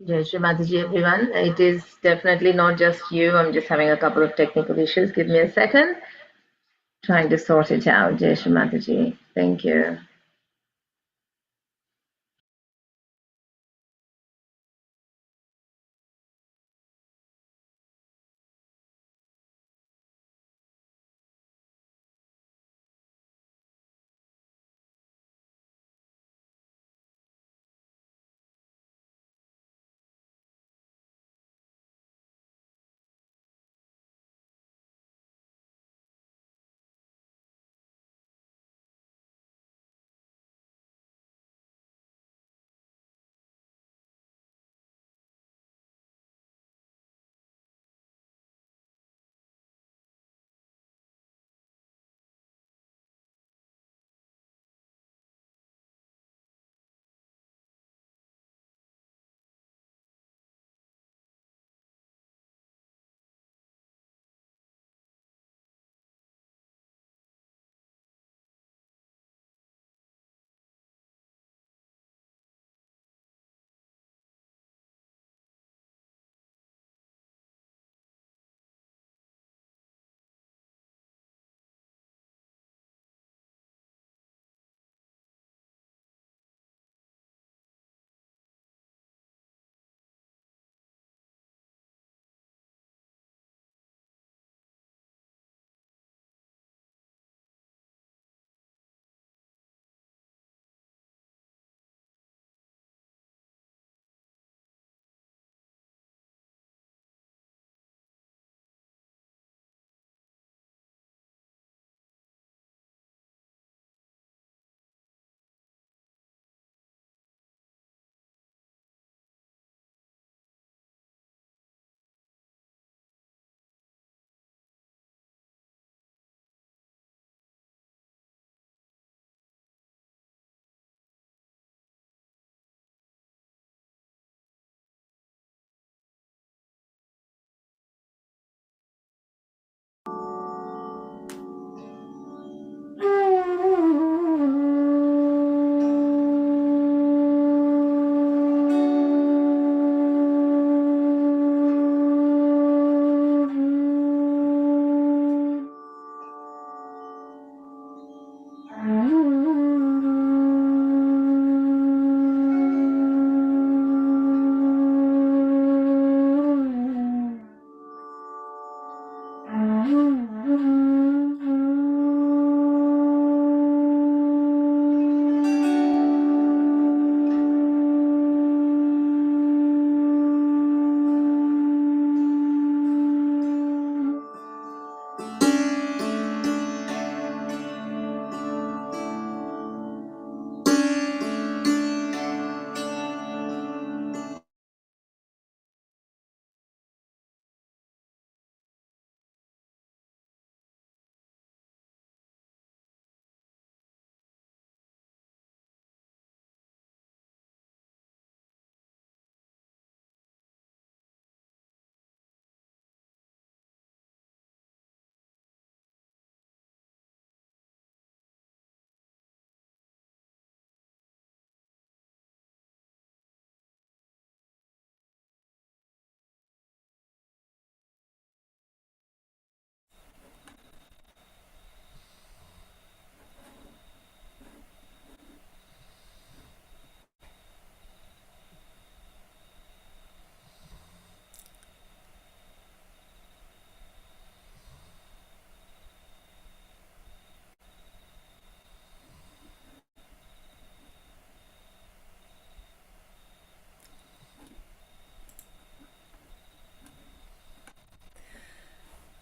Jai Shri Mataji, everyone. It is definitely not just you. I'm just having a couple of technical issues. Give me a second. Trying to sort it out. Jai Shri Mataji. Thank you.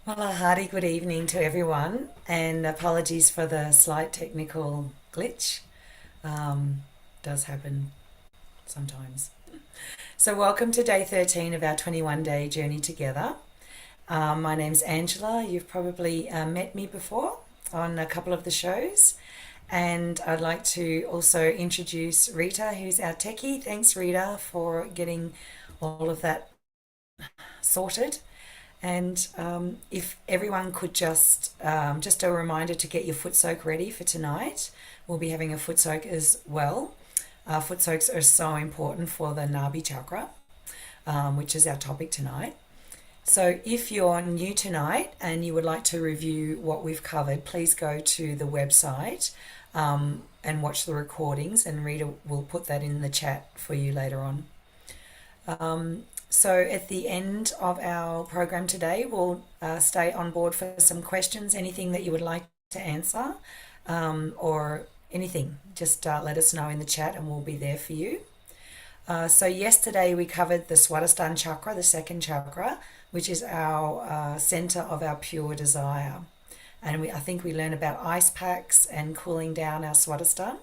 Well, a hearty good evening to everyone, and apologies for the slight technical glitch. Um, does happen sometimes. So, welcome to day 13 of our 21-day journey together. My name's Angela. You've probably met me before on a couple of the shows, and I'd like to also introduce Rita, who's our techie. Thanks, Rita, for getting all of that sorted. And if everyone could just a reminder to get your foot soak ready for tonight. We'll be having a foot soak as well. Foot soaks are so important for the Nabi chakra. which is our topic tonight. So if you're new tonight and you would like to review what we've covered, please go to the website and watch the recordings, and Rita will put that in the chat for you later on. So at the end of our program today, we'll stay on board for some questions, anything that you would like to answer, or anything, just let us know in the chat and we'll be there for you. So yesterday we covered the Swadhisthana chakra, the second chakra, which is our center of our pure desire. And I think we learned about ice packs and cooling down our Swadhisthana.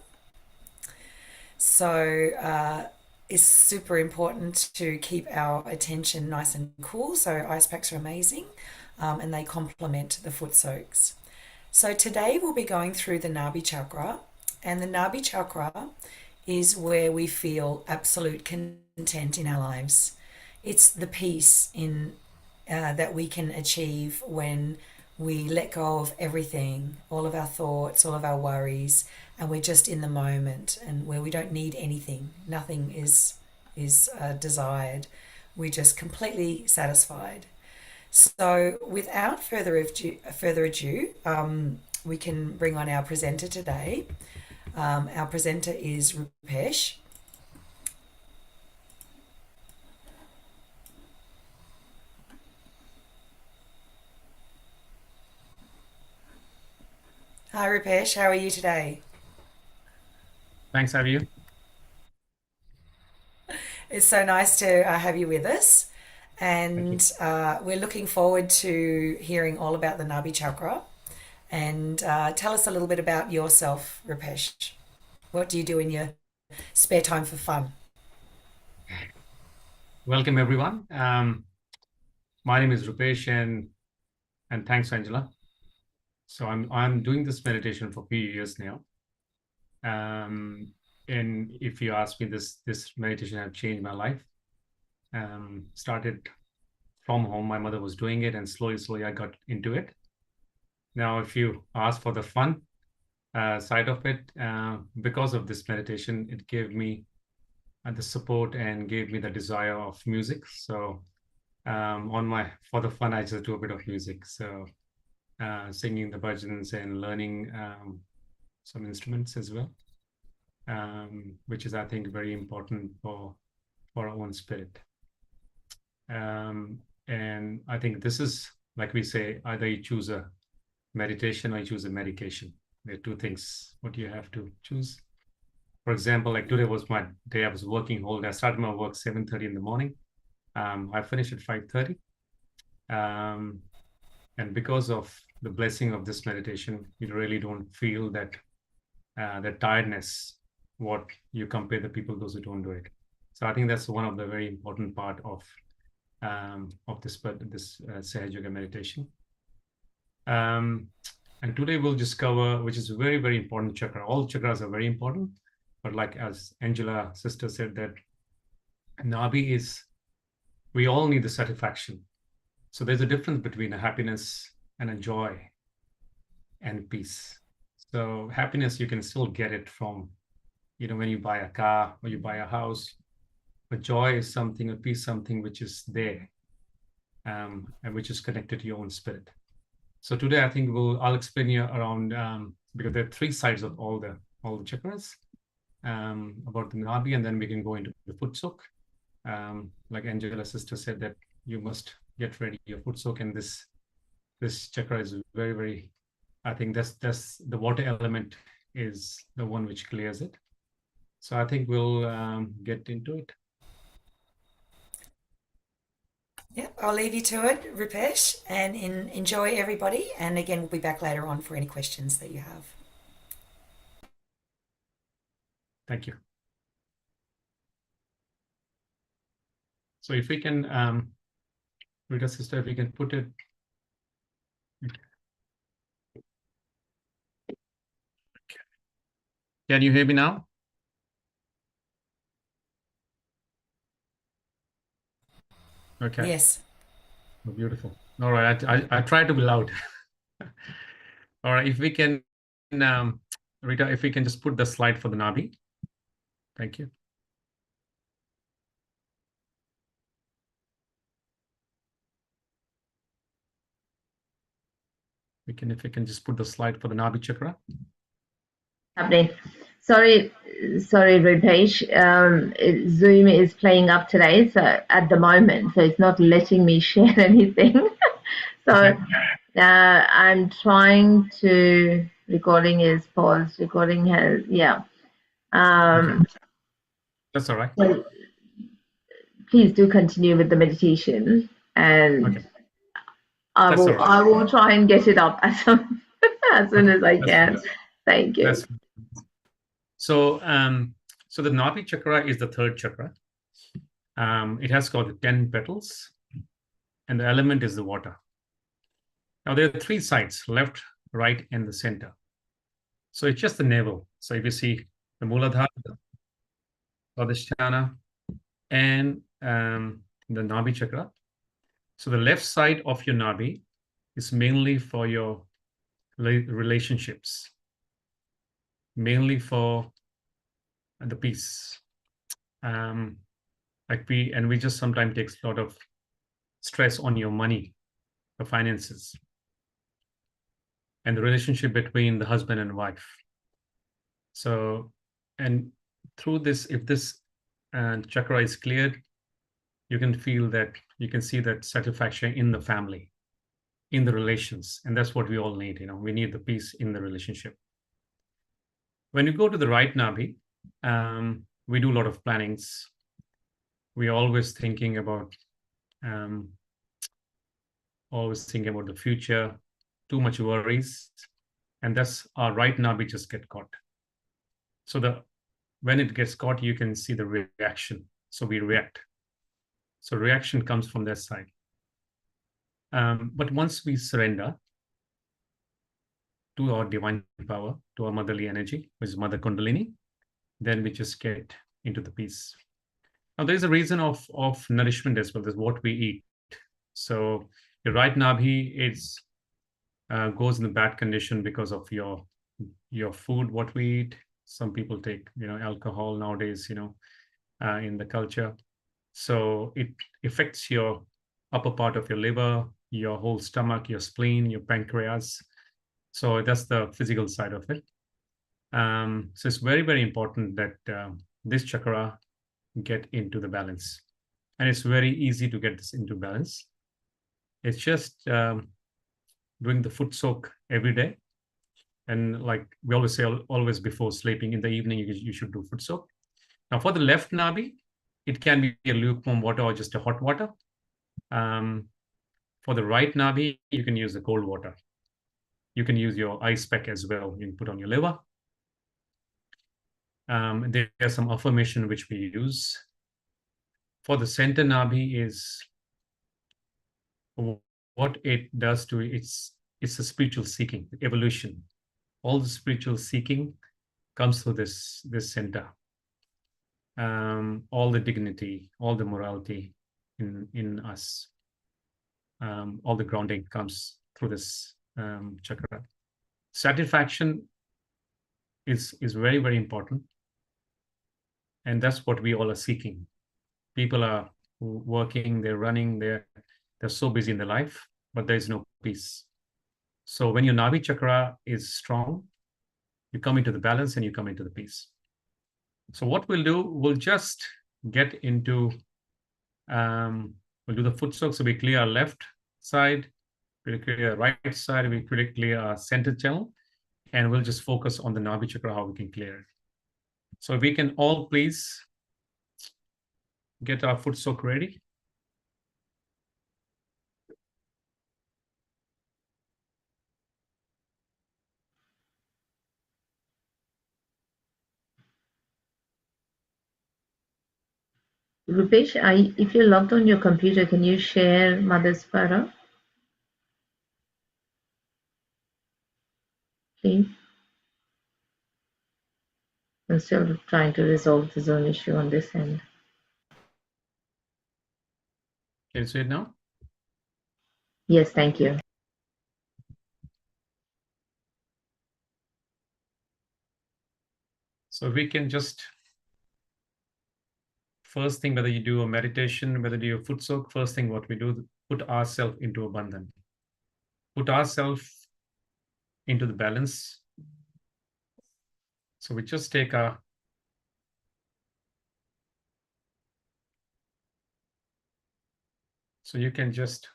So it's super important to keep our attention nice and cool. So ice packs are amazing, and they complement the foot soaks. So today we'll be going through the Nabi chakra, and the Nabi chakra is where we feel absolute content in our lives. It's the peace in that we can achieve when we let go of everything, all of our thoughts, all of our worries, and we're just in the moment, and where we don't need anything. Nothing is desired. We're just completely satisfied. So without further ado, we can bring on our presenter today. Our presenter is Rupesh. Hi Rupesh, how are you today? Thanks, how are you? It's so nice to have you with us, and we're looking forward to hearing all about the Nabi chakra. And tell us a little bit about yourself, Rupesh. What do you do in your spare time for fun? Welcome, everyone. My name is Rupesh, and thanks, Angela. So I'm doing this meditation for a few years now. And if you ask me, this meditation has changed my life. Started from home. My mother was doing it, and slowly I got into it. Now, if you ask for the fun side of it, because of this meditation, it gave me the support and gave me the desire of music. So for the fun, I just do a bit of music. So singing the bhajans and learning some instruments as well, which is, I think, very important for our own spirit. And I think this is, like we say, either you choose a meditation or you choose a medication. There are two things what you have to choose. For example, like today was my day. I was working whole day. I started my work 7:30 in the morning. I finished at 5:30. And because of the blessing of this meditation, you really don't feel that tiredness what you compare the people, those who don't do it. So I think that's one of the very important part of this Sahaja Yoga meditation. And today we'll just cover, which is a very, very important chakra. All chakras are very important, but like as Angela sister said, that Nabi is, we all need the satisfaction. So there's a difference between a happiness and a joy and peace. So happiness, you can still get it from, when you buy a car or you buy a house. But joy is something, a peace, something which is there, and which is connected to your own spirit. So today, I think I'll explain you around, because there are three sides of all the chakras, about the Nabi, and then we can go into the foot soak. Like Angela's sister said, that you must get ready your foot soak, and this chakra is very, very, I think that's the water element is the one which clears it. So I think we'll get into it. Yep, I'll leave you to it, Rupesh, and enjoy everybody. And again, we'll be back later on for any questions that you have. Thank you. So if we can, Rita sister, if we can put it. Can you hear me now? Okay. Yes. Oh, beautiful. All right. I try to be loud. All right. If we can, Rita, if we can just put the slide for the Nabi. Thank you. if we can just put the slide for the Nabi chakra. Happening. Sorry, Rupesh. Zoom is playing up today, so at the moment, so it's not letting me share anything. So Okay. I'm trying to. Recording is paused. Recording has Okay. That's all right. So please do continue with the meditation, and Okay. That's all right. I will try and get it up as soon as I That's can. fine. Thank you. That's so so the Nabi chakra is the third chakra. It has got 10 petals, and the element is the water. Now there are three sides: left, right, and the center. So it's just the navel. So if you see the Muladhara, Swadhisthana, and the Nabi chakra. So the left side of your Nabi is mainly for your relationships, mainly for the peace. We just sometimes takes a lot of stress on your money, the finances, and the relationship between the husband and wife. So, and through this, if this chakra is cleared, you can feel that, you can see that satisfaction in the family, in the relations, and that's what we all need. We need the peace in the relationship. When you go to the right Nabi, we do a lot of plannings. We're always thinking about the future, too much worries, and that's our right Nabi just get caught. So when it gets caught, you can see the reaction. So we react. So reaction comes from that side. But once we surrender to our divine power, to our motherly energy, which is Mother Kundalini, then we just get into the peace. Now, there's a reason of nourishment as well. There's what we eat. So your right Nabhi goes in the bad condition because of your food, what we eat. Some people take, alcohol nowadays, in the culture. So it affects your upper part of your liver, your whole stomach, your spleen, your pancreas. So that's the physical side of it. So it's very, very important that this chakra get into the balance. And it's very easy to get this into balance. It's just doing the foot soak every day. And like we always say, always before sleeping in the evening, you should do foot soak. Now for the left Nabi, it can be a lukewarm water or just a hot water. For the right Nabi, you can use the cold water. You can use your ice pack as well. You can put on your liver. There are some affirmation which we use. For the center Nabi is what it does to it's a spiritual seeking, evolution. All the spiritual seeking comes through this center. All the dignity, all the morality in us, all the grounding comes through this chakra. Satisfaction is very, very important. And that's what we all are seeking. People are working, they're running, they're so busy in their life, but there's no peace. So when your Nabi chakra is strong, you come into the balance and you come into the peace. So what we'll do, we'll just get into, we'll do the foot soak. So we clear our left side, we'll clear our right side, we clear our center channel, and we'll just focus on the Nabi chakra, how we can clear it. So if we can all please get our foot soak ready. Rupesh, if you're logged on your computer, can you share Mother's photo, please? I'm still trying to resolve the Zoom issue on this end. Can you see it now? Yes, thank you. So we can just, first thing, whether you do a meditation, whether you do a foot soak, first thing what we do, put ourselves into abundance. Put ourselves into the balance. So we just take a so you can just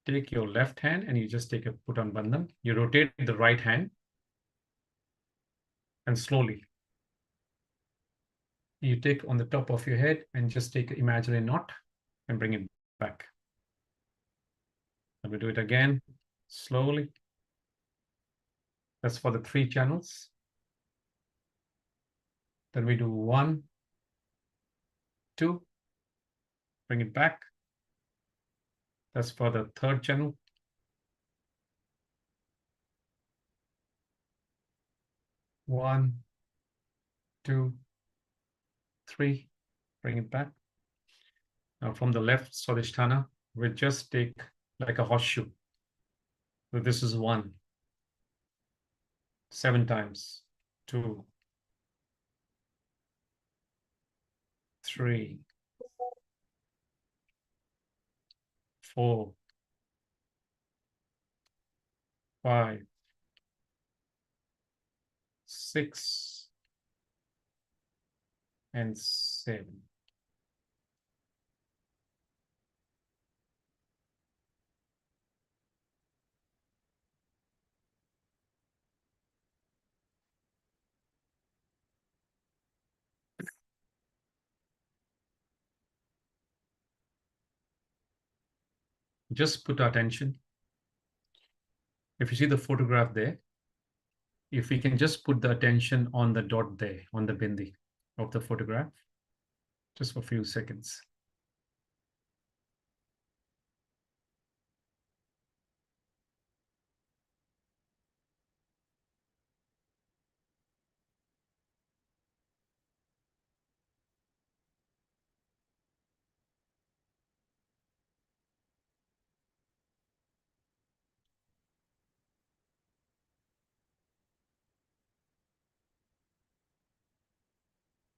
take your left hand and you just take a put on bandhan. You rotate the right hand and slowly you take on the top of your head and just take an imaginary knot and bring it back. And we do it again, slowly. That's for the 3 channels. Then we do 1, 2, bring it back. That's for the 3rd channel. 1, 2, 3, bring it back. Now from the left Swadhisthana, we'll just take like a horseshoe. So this is 1, 7 times, 2, 3, 4, 5, 6, and 7. Just put attention. If you see the photograph there, if we can just put the attention on the dot there, on the bindi of the photograph, just for a few seconds.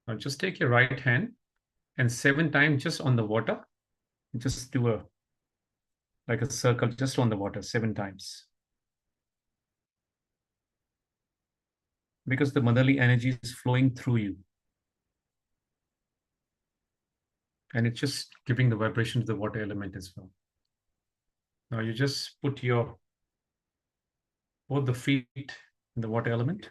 Now just take your right hand and 7 times just on the water, just do a like a circle just on the water 7 times. Because the motherly energy is flowing through you. And it's just giving the vibration to the water element as well. Now you just put your both the feet in the water element.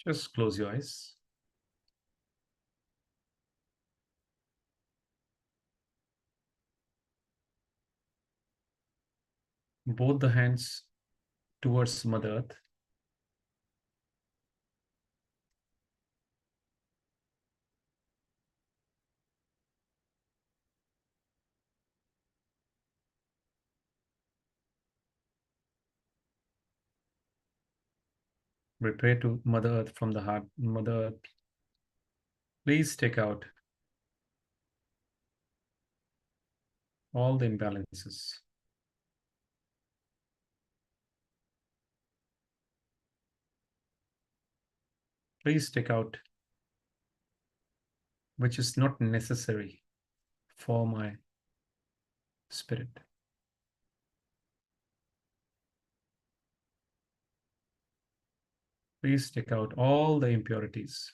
Just close your eyes. Both the hands towards Mother Earth. We pray to Mother Earth from the heart. Mother Earth, please take out all the imbalances. Please take out which is not necessary for my spirit. Please take out all the impurities.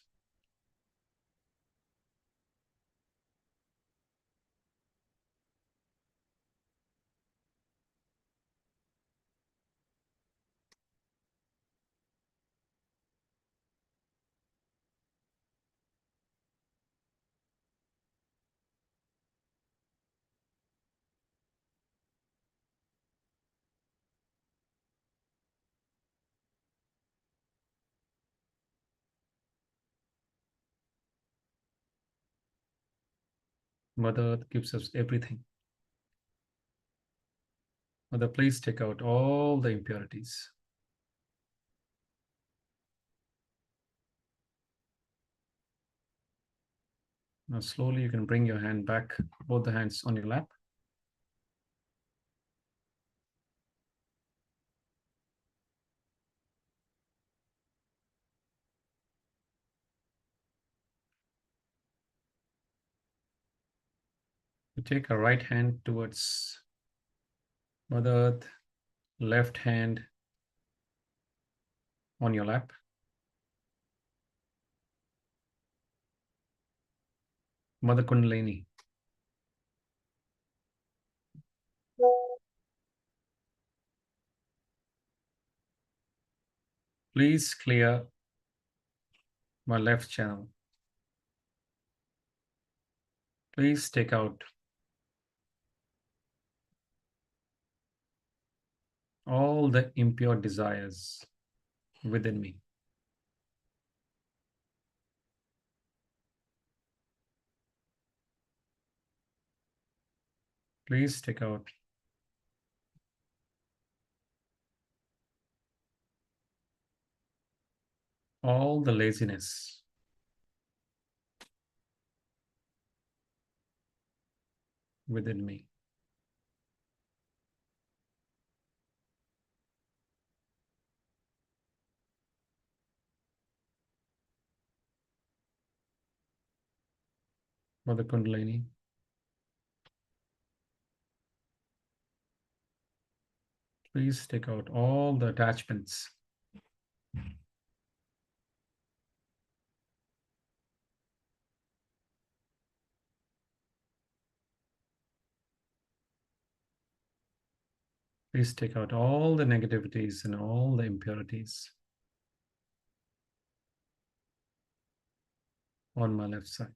Mother Earth gives us everything. Mother, please take out all the impurities. Now slowly you can bring your hand back, both the hands on your lap. You take a right hand towards Mother Earth, left hand on your lap. Mother Kundalini. Please clear my left channel. Please take out all the impure desires within me. Please take out all the laziness within me. Mother Kundalini. Please take out all the attachments. Please take out all the negativities and all the impurities on my left side.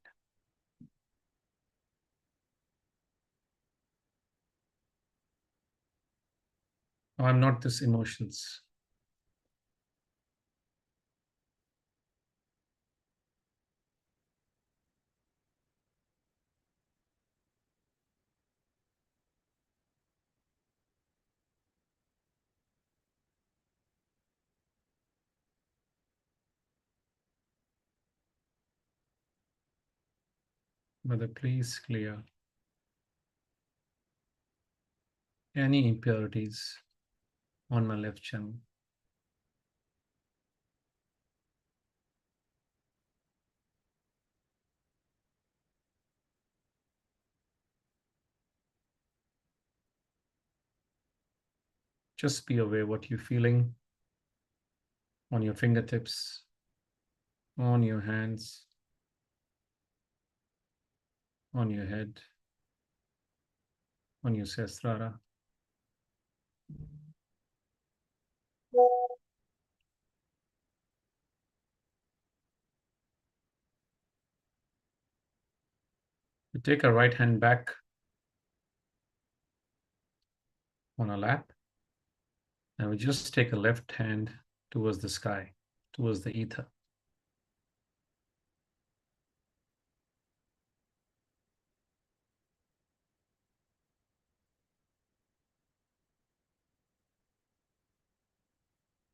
I'm not these emotions. Mother, please clear any impurities on my left channel. Just be aware what you're feeling on your fingertips, on your hands, on your head, on your sesrara. You take a right hand back on a lap, and we just take a left hand towards the sky, towards the ether.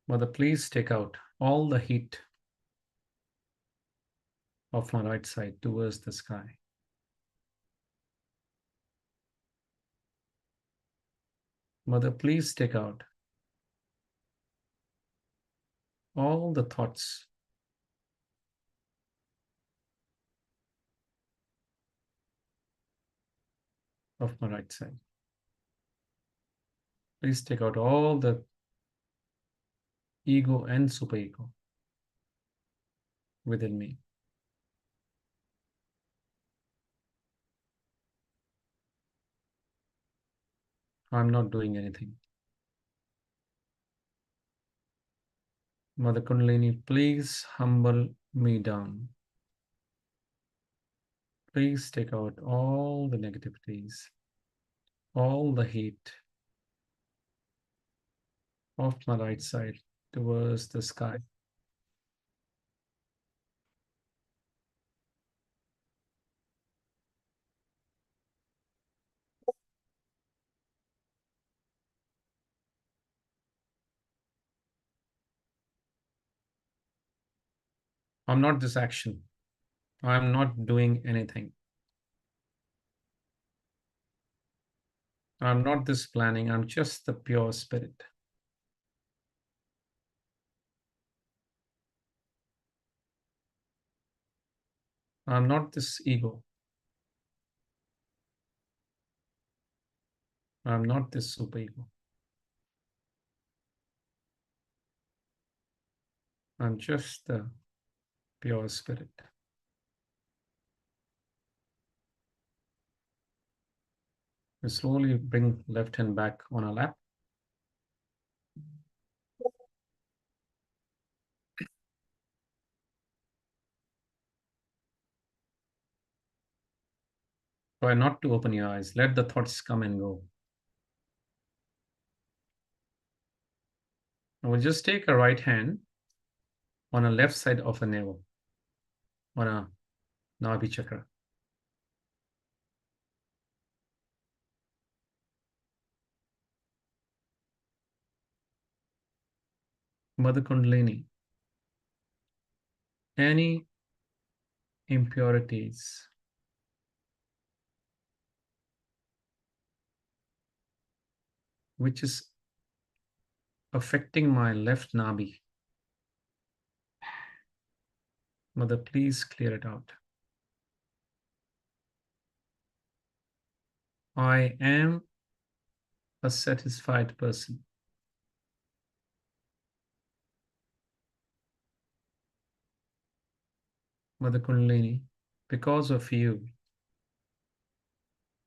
Mother, please take out all the heat of my right side towards the sky. Mother, please take out all the thoughts of my right side. Please take out all the ego and superego within me. I'm not doing anything. Mother Kundalini, please humble me down. Please take out all the negativities, all the heat of my right side towards the sky. I'm not this action. I'm not doing anything. I'm not this planning. I'm just the pure spirit. I'm not this ego. I'm not this superego. I'm just the pure spirit. We slowly bring left hand back on our lap. Try not to open your eyes. Let the thoughts come and go. And we'll just take a right hand on the left side of the navel, on a Nabhi chakra. Mother Kundalini, any impurities which is affecting my left Nabi, Mother, please clear it out. I am a satisfied person. Mother Kundalini, because of you,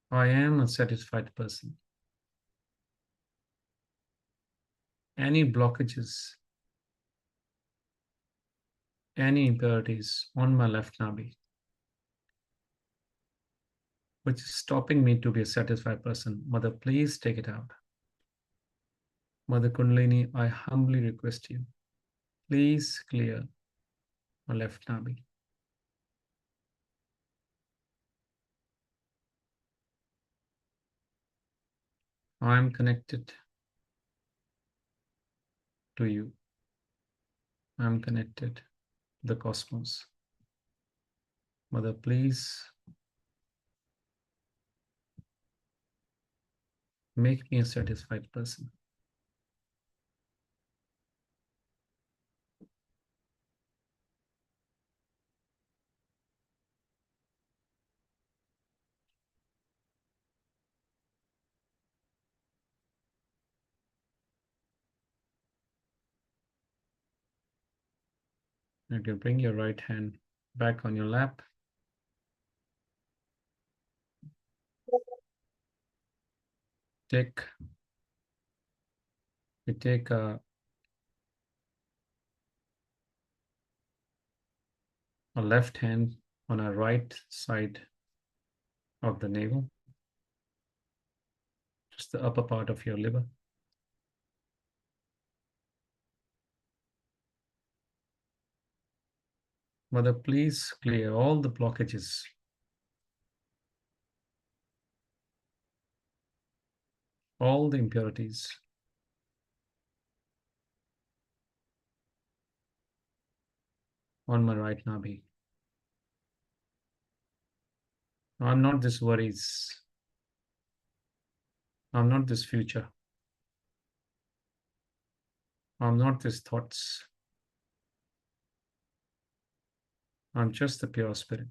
I am a satisfied person. Any blockages, any impurities on my left Nabi, which is stopping me to be a satisfied person, Mother, please take it out. Mother Kundalini, I humbly request you, please clear my left Nabi. I am connected to you. I am connected to the cosmos. Mother, please make me a satisfied person. You can bring your right hand back on your lap. We take a left hand on our right side of the navel, just the upper part of your liver. Mother, please clear all the blockages, all the impurities on my right Nabi. I'm not this worries. I'm not this future. I'm not this thoughts. I'm just the pure spirit.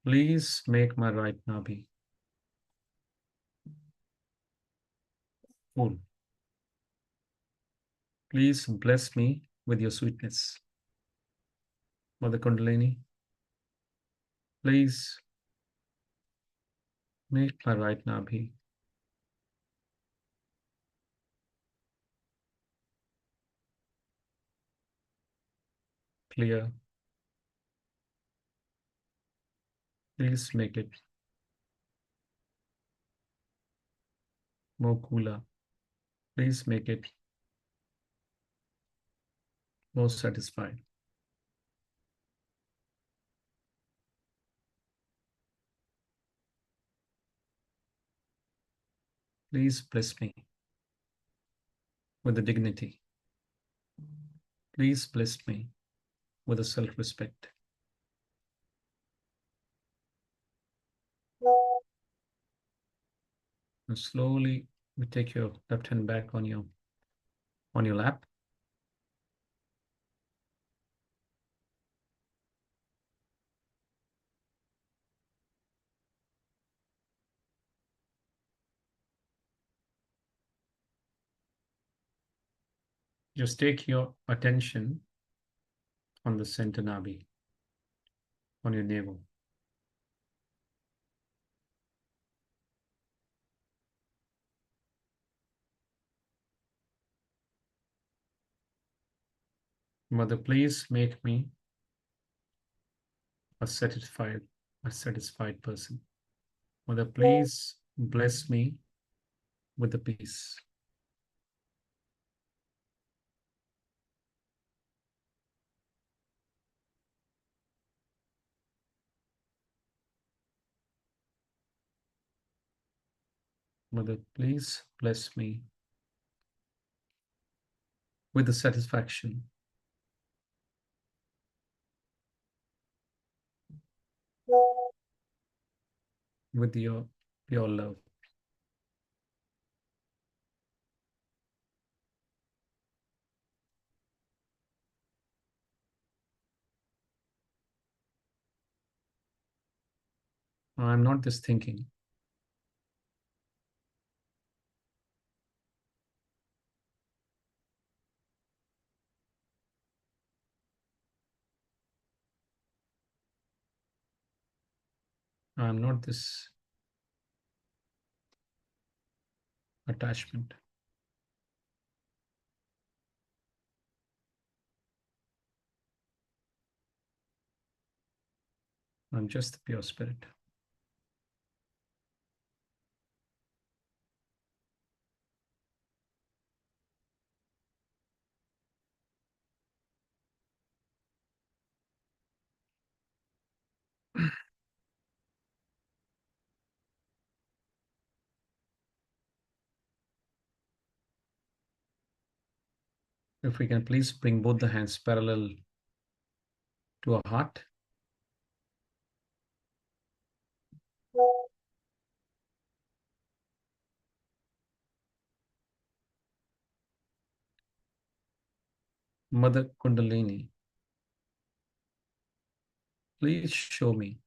Please make my right Nabi full. Please bless me with your sweetness. Mother Kundalini, please make my right Nabi clear. Please make it more cooler. Please make it more satisfied. Please bless me with the dignity. Please bless me with the self-respect. And slowly we take your left hand back on your lap. Just take your attention on the center Nabi, on your navel. Mother, please make me a satisfied person. Mother, please bless me with the peace. Mother, please bless me with the satisfaction. With your love. I'm not just thinking. I'm not this attachment. I'm just the pure spirit. If we can please bring both the hands parallel to our heart. Mother Kundalini, please show me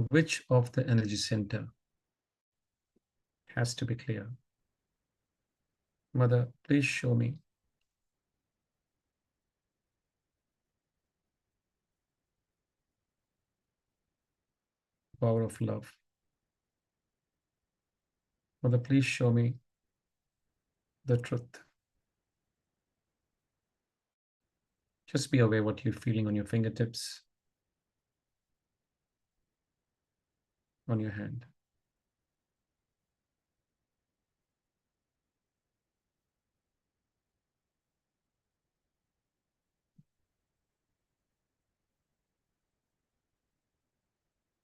which of the energy center has to be clear. Mother, please show me the power of love. Mother, please show me the truth. Just be aware what you're feeling on your fingertips, on your hand.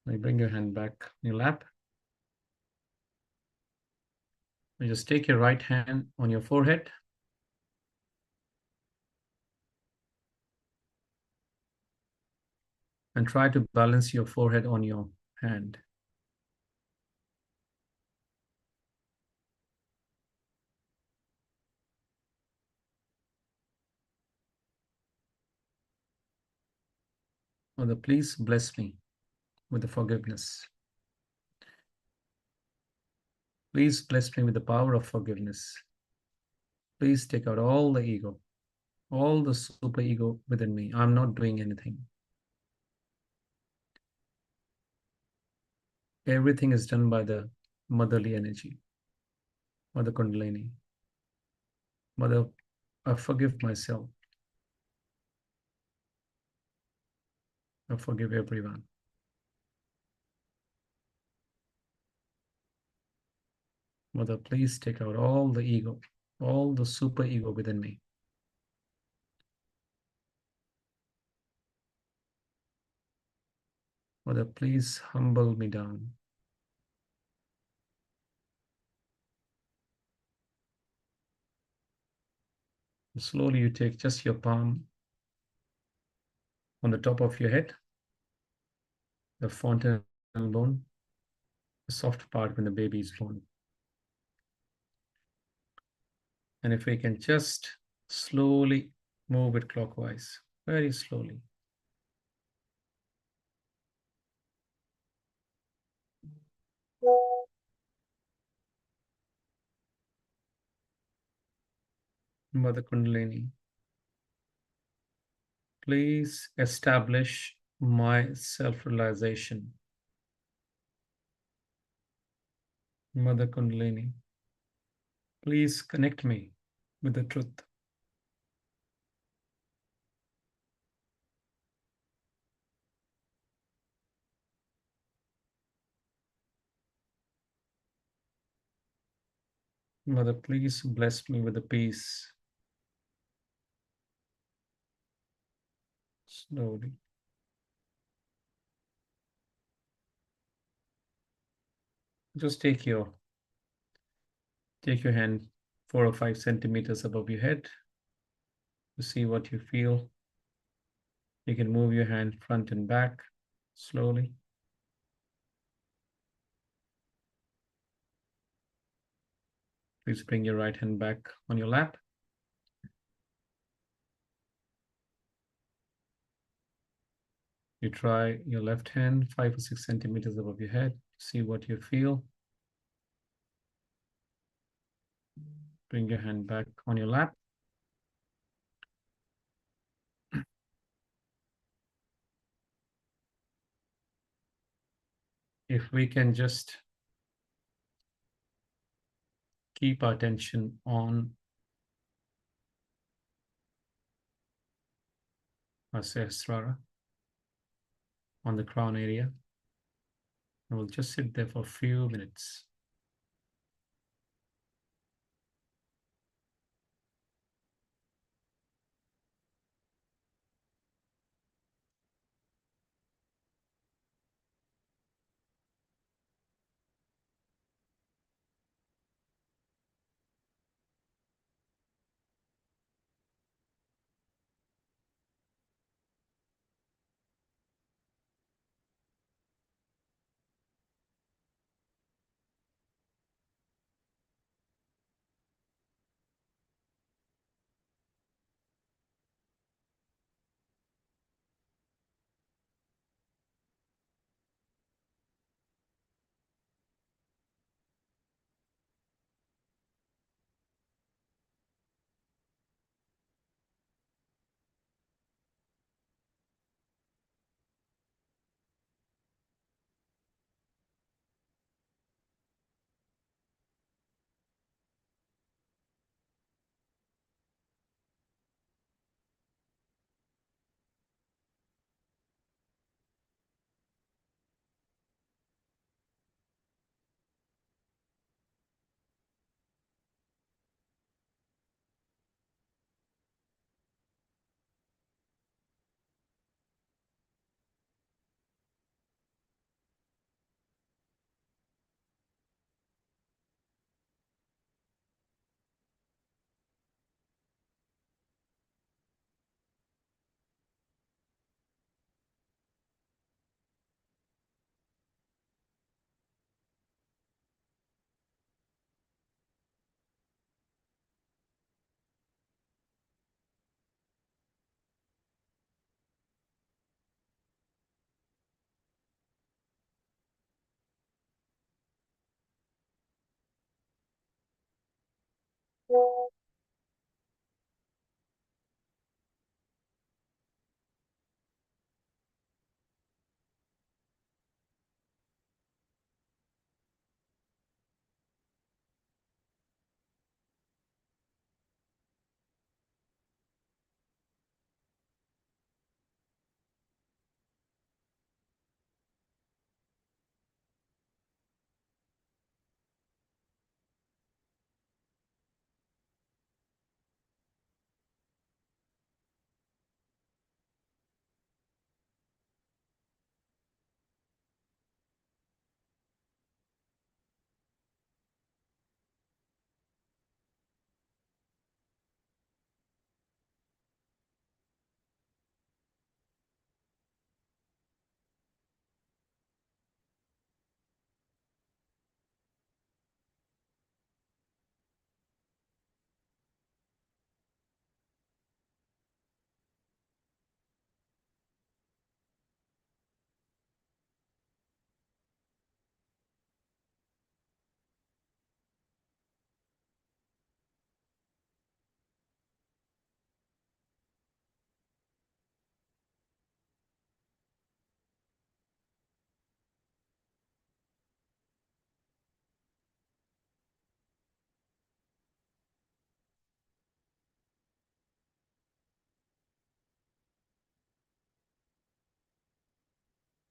Now you bring your hand back in your lap. You just take your right hand on your forehead. And try to balance your forehead on your hand. Mother, please bless me with the forgiveness. Please bless me with the power of forgiveness. Please take out all the ego, all the super ego within me. I'm not doing anything. Everything is done by the motherly energy, Mother Kundalini. Mother, I forgive myself. I forgive everyone. Mother, please take out all the ego, all the super ego within me. Mother, please humble me down. Slowly you take just your palm on the top of your head, the fontanel bone, the soft part when the baby is born. And if we can just slowly move it clockwise, very slowly. Mother Kundalini, please establish my self-realization. Mother Kundalini, please connect me with the truth. Mother, please bless me with the peace. Slowly. Just take your hand 4 or 5 centimeters above your head to see what you feel. You can move your hand front and back slowly. Please bring your right hand back on your lap. You try your left hand 5 or 6 centimeters above your head. See what you feel. Bring your hand back on your lap. If we can just keep our attention on our Sahasrara, on the crown area, and we'll just sit there for a few minutes.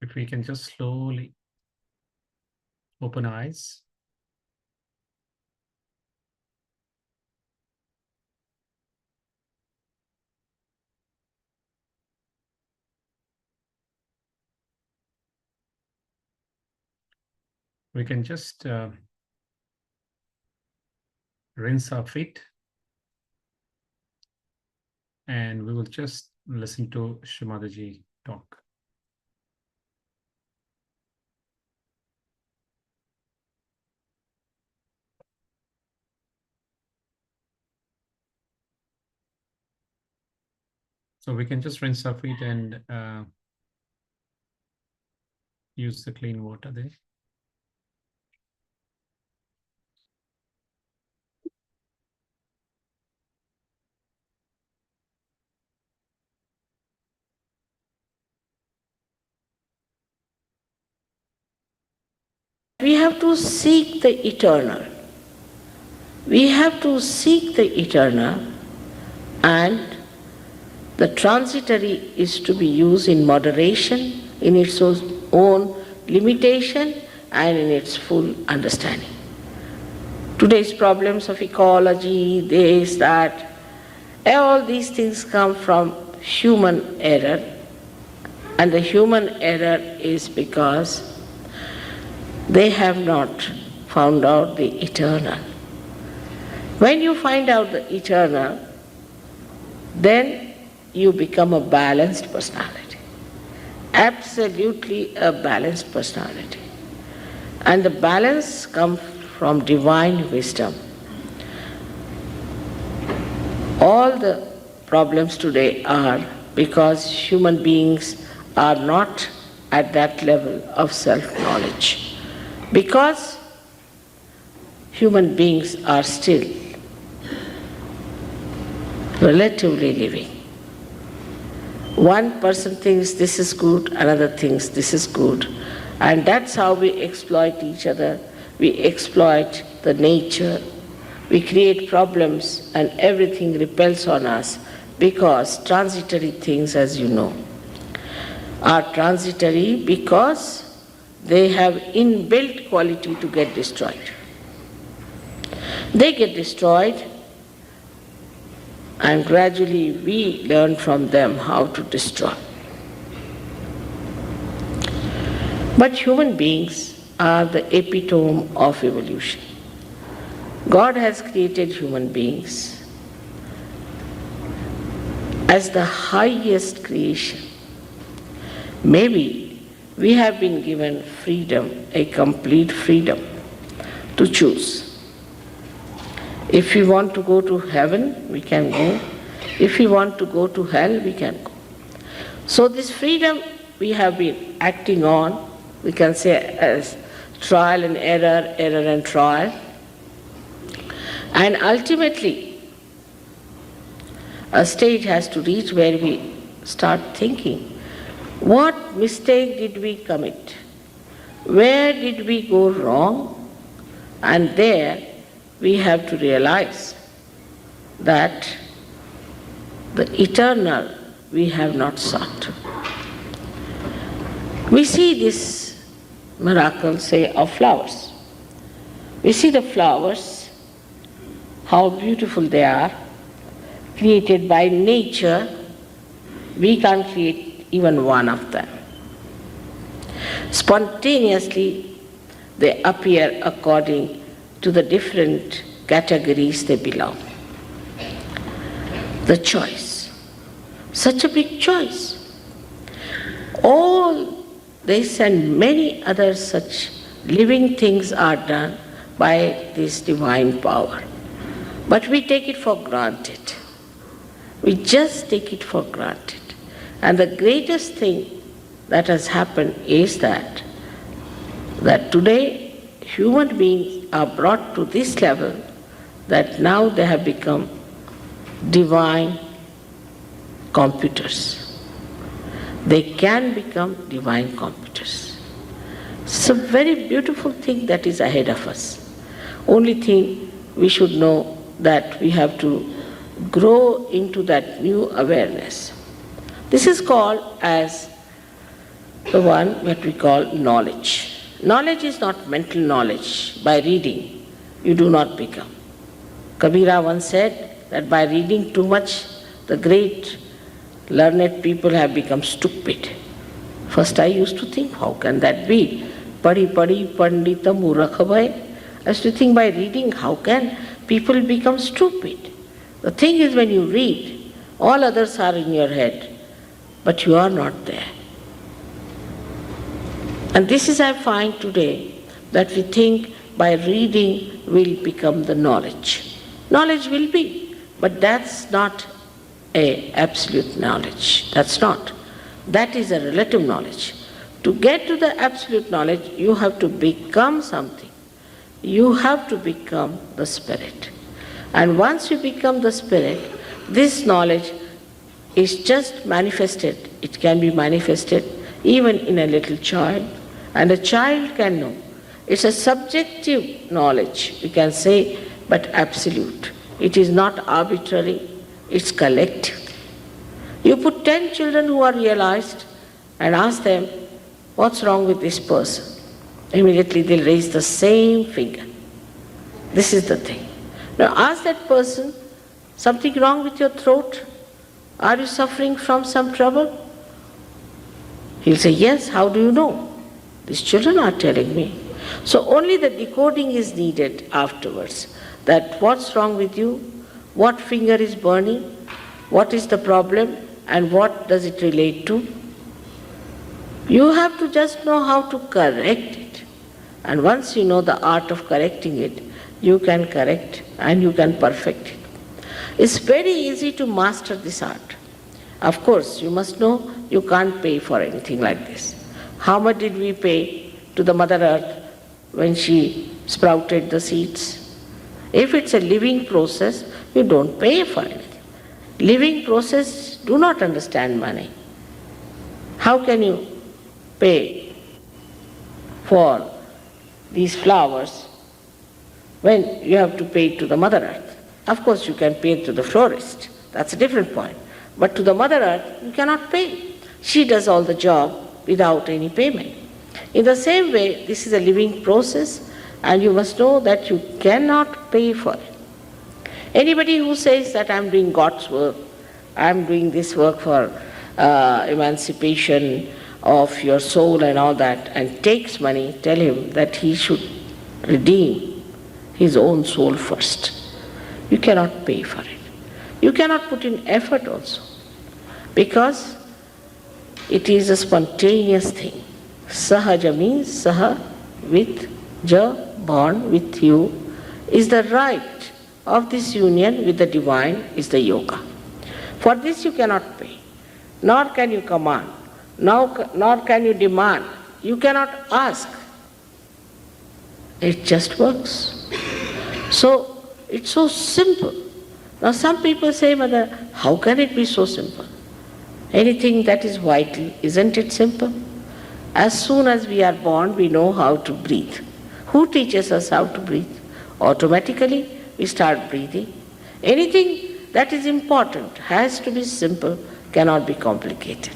If we can just slowly open eyes. We can just rinse our feet, and we will just listen to Shri Mataji talk. So we can just rinse our feet and use the clean water there. We have to seek the eternal. We have to seek the eternal, and the transitory is to be used in moderation, in its own limitation, and in its full understanding. Today's problems of ecology, this, that, all these things come from human error, and the human error is because they have not found out the eternal. When you find out the eternal, then you become a balanced personality. Absolutely a balanced personality. And the balance comes from divine wisdom. All the problems today are because human beings are not at that level of self-knowledge. Because human beings are still relatively living. One person thinks this is good, another thinks this is good, and that's how we exploit each other. We exploit the nature, we create problems, and everything repels on us because transitory things, as you know, are transitory because they have inbuilt quality to get destroyed. They get destroyed, and gradually we learn from them how to destroy. But human beings are the epitome of evolution. God has created human beings as the highest creation. Maybe we have been given freedom, a complete freedom to choose. If we want to go to heaven, we can go. If we want to go to hell, we can go. So this freedom we have been acting on, we can say as trial and error, error and trial. And ultimately, a stage has to reach where we start thinking, what mistake did we commit? Where did we go wrong? And there we have to realize that the eternal we have not sought. We see this miracle, say, of flowers. We see the flowers, how beautiful they are, created by nature. We can't create even one of them. Spontaneously, they appear according to the different categories they belong. The choice, such a big choice. All this and many other such living things are done by this divine power. But we take it for granted. We just take it for granted. And the greatest thing that has happened is that today human beings are brought to this level that now they have become divine computers. They can become divine computers. It's a very beautiful thing that is ahead of us. Only thing we should know that we have to grow into that new awareness. This is called as the one that we call knowledge. Knowledge is not mental knowledge. By reading, you do not become. Kabira once said that by reading too much, the great learned people have become stupid. First I used to think, how can that be? Padi padi pandita murakha bhai. I used to think, by reading, how can people become stupid? The thing is, when you read, all others are in your head, but you are not there. And this is, I find today, that we think by reading will become the knowledge. Knowledge will be, but that's not a absolute knowledge. That's not. That is a relative knowledge. To get to the absolute knowledge, you have to become something. You have to become the spirit. And once you become the spirit, this knowledge is just manifested. It can be manifested even in a little child, and a child can know. It's a subjective knowledge, we can say, but absolute. It is not arbitrary, it's collective. You put 10 children who are realized and ask them, what's wrong with this person? Immediately they'll raise the same finger. This is the thing. Now ask that person, something wrong with your throat? Are you suffering from some trouble? He'll say, yes, how do you know? These children are telling me. So only the decoding is needed afterwards. That what's wrong with you? What finger is burning? What is the problem? And what does it relate to? You have to just know how to correct it. And once you know the art of correcting it, you can correct and you can perfect it. It's very easy to master this art. Of course, you must know you can't pay for anything like this. How much did we pay to the Mother Earth when she sprouted the seeds? If it's a living process, you don't pay for anything. Living process do not understand money. How can you pay for these flowers when you have to pay to the Mother Earth? Of course, you can pay to the florist. That's a different point. But to the Mother Earth, you cannot pay. She does all the job without any payment. In the same way, this is a living process, and you must know that you cannot pay for it. Anybody who says that I'm doing God's work, I'm doing this work for emancipation of your soul and all that, and takes money, tell him that he should redeem his own soul first. You cannot pay for it. You cannot put in effort also, because it is a spontaneous thing. Sahaja means saha, with, ja, born, with you, is the right of this union with the divine, is the yoga. For this you cannot pay, nor can you command, nor can you demand. You cannot ask. It just works. So it's so simple. Now some people say, Mother, how can it be so simple? Anything that is vital, isn't it simple? As soon as we are born, we know how to breathe. Who teaches us how to breathe? Automatically, we start breathing. Anything that is important has to be simple, cannot be complicated.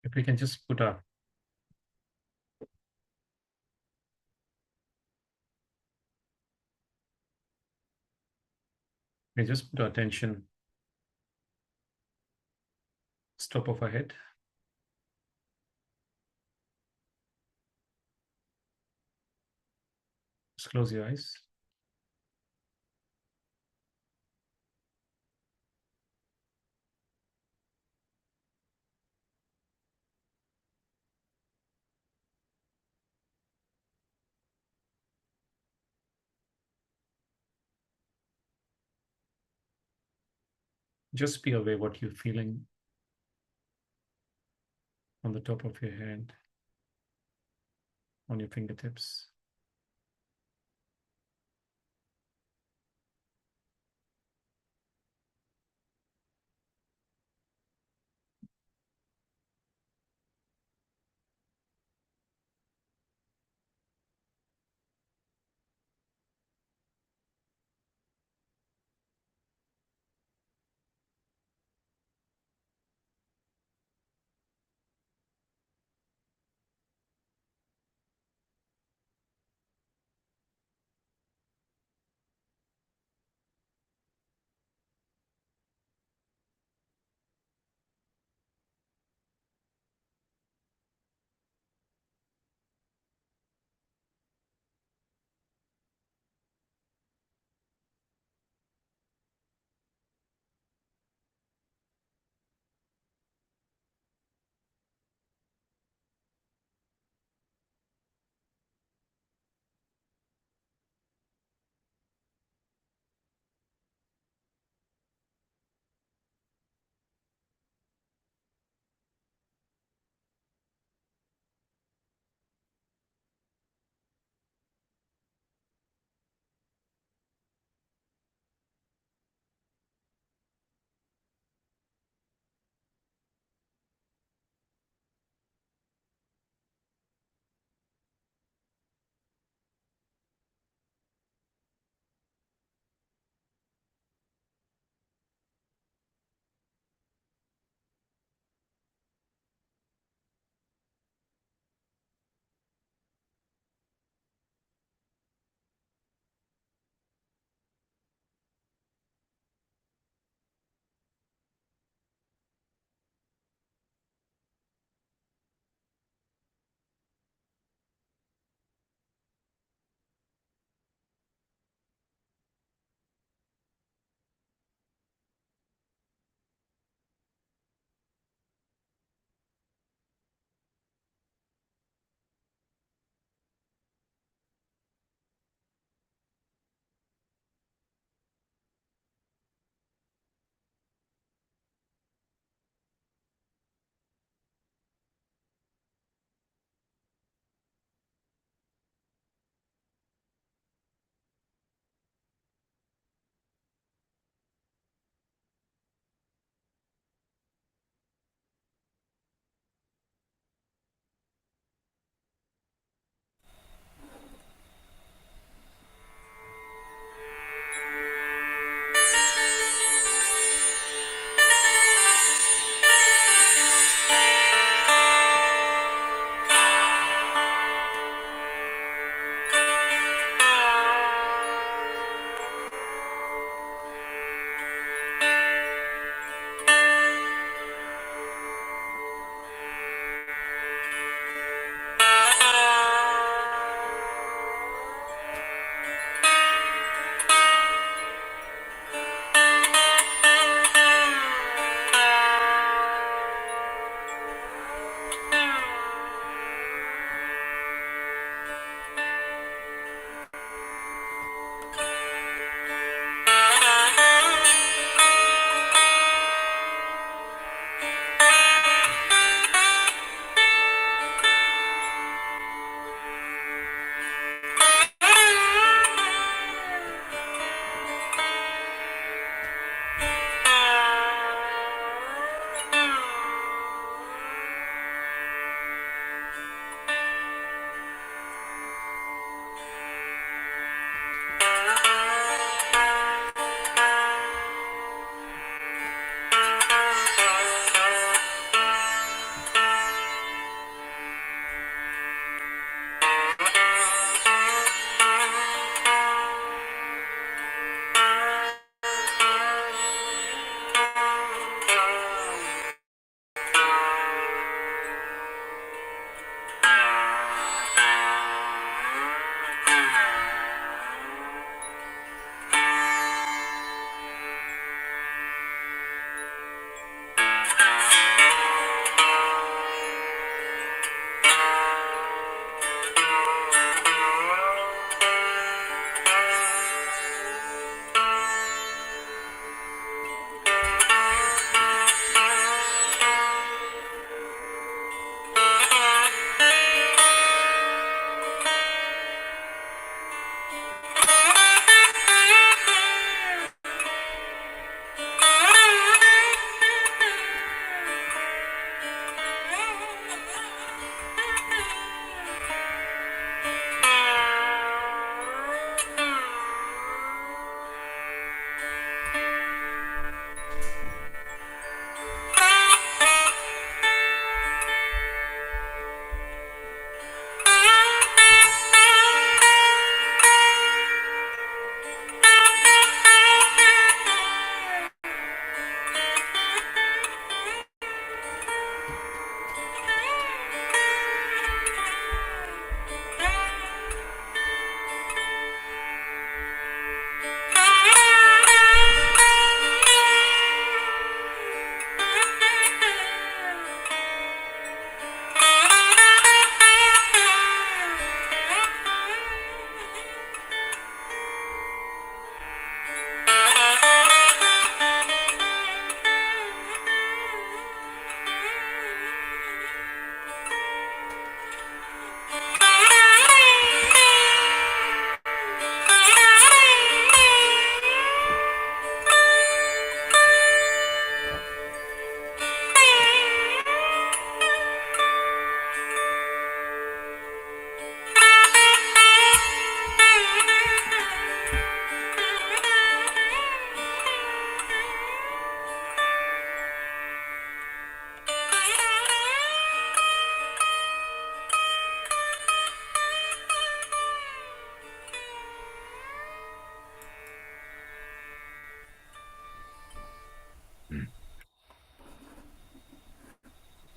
If we can just put a attention top of our head. Just close your eyes. Just be aware what you're feeling on the top of your head, on your fingertips.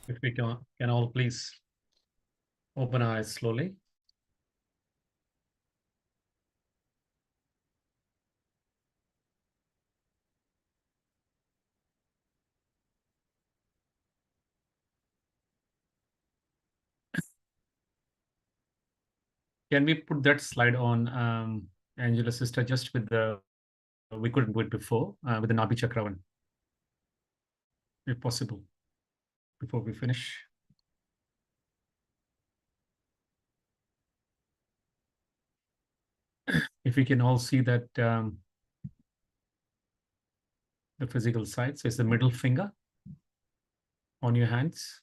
If we can all please open our eyes slowly. Can we put that slide on, Angela sister, just with the, we couldn't do it before, with the Nabi chakra one, if possible, before we finish. If we can all see that, the physical side, so it's the middle finger on your hands.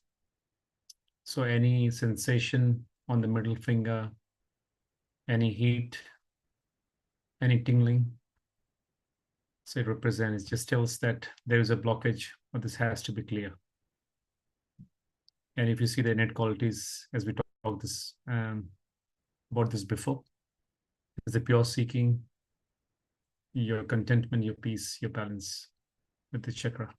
So any sensation on the middle finger, any heat, any tingling, so it represents, just tells that there is a blockage or this has to be clear. And if you see the innate qualities, as we talked this, about this before, is the pure seeking, your contentment, your peace, your balance with the chakra.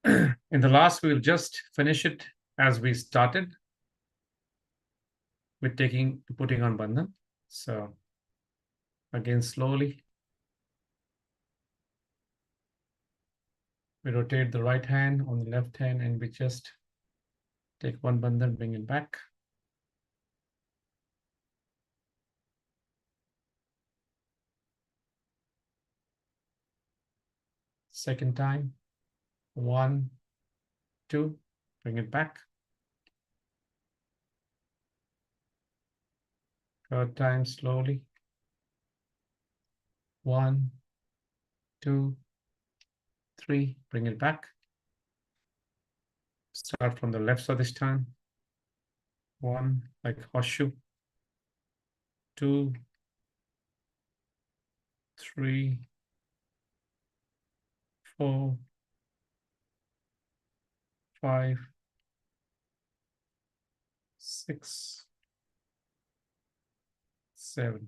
In the last, we'll just finish it as we started with putting on bandhan. So again, slowly, we rotate the right hand on the left hand and we just take one bandhan, bring it back. Second time, 1, 2, bring it back. Third time, slowly. 1, 2, 3, bring it back. Start from the left side this time. 1, like horseshoe. 2, 3, 4, 5, 6, 7.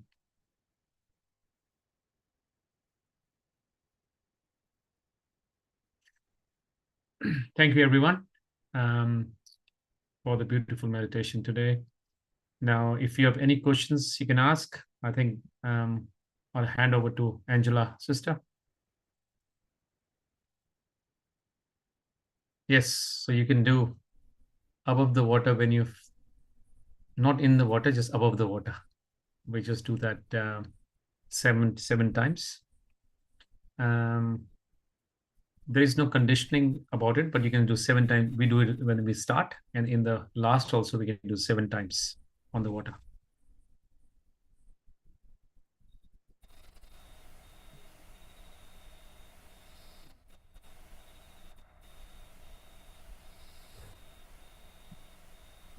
Thank you, everyone, for the beautiful meditation today. Now, if you have any questions, you can ask. I think I'll hand over to Angela, sister. Yes, so you can do above the water when you've not in the water, just above the water. We just do that seven times. There is no conditioning about it, but you can do 7 times. We do it when we start, and in the last also we can do 7 times on the water.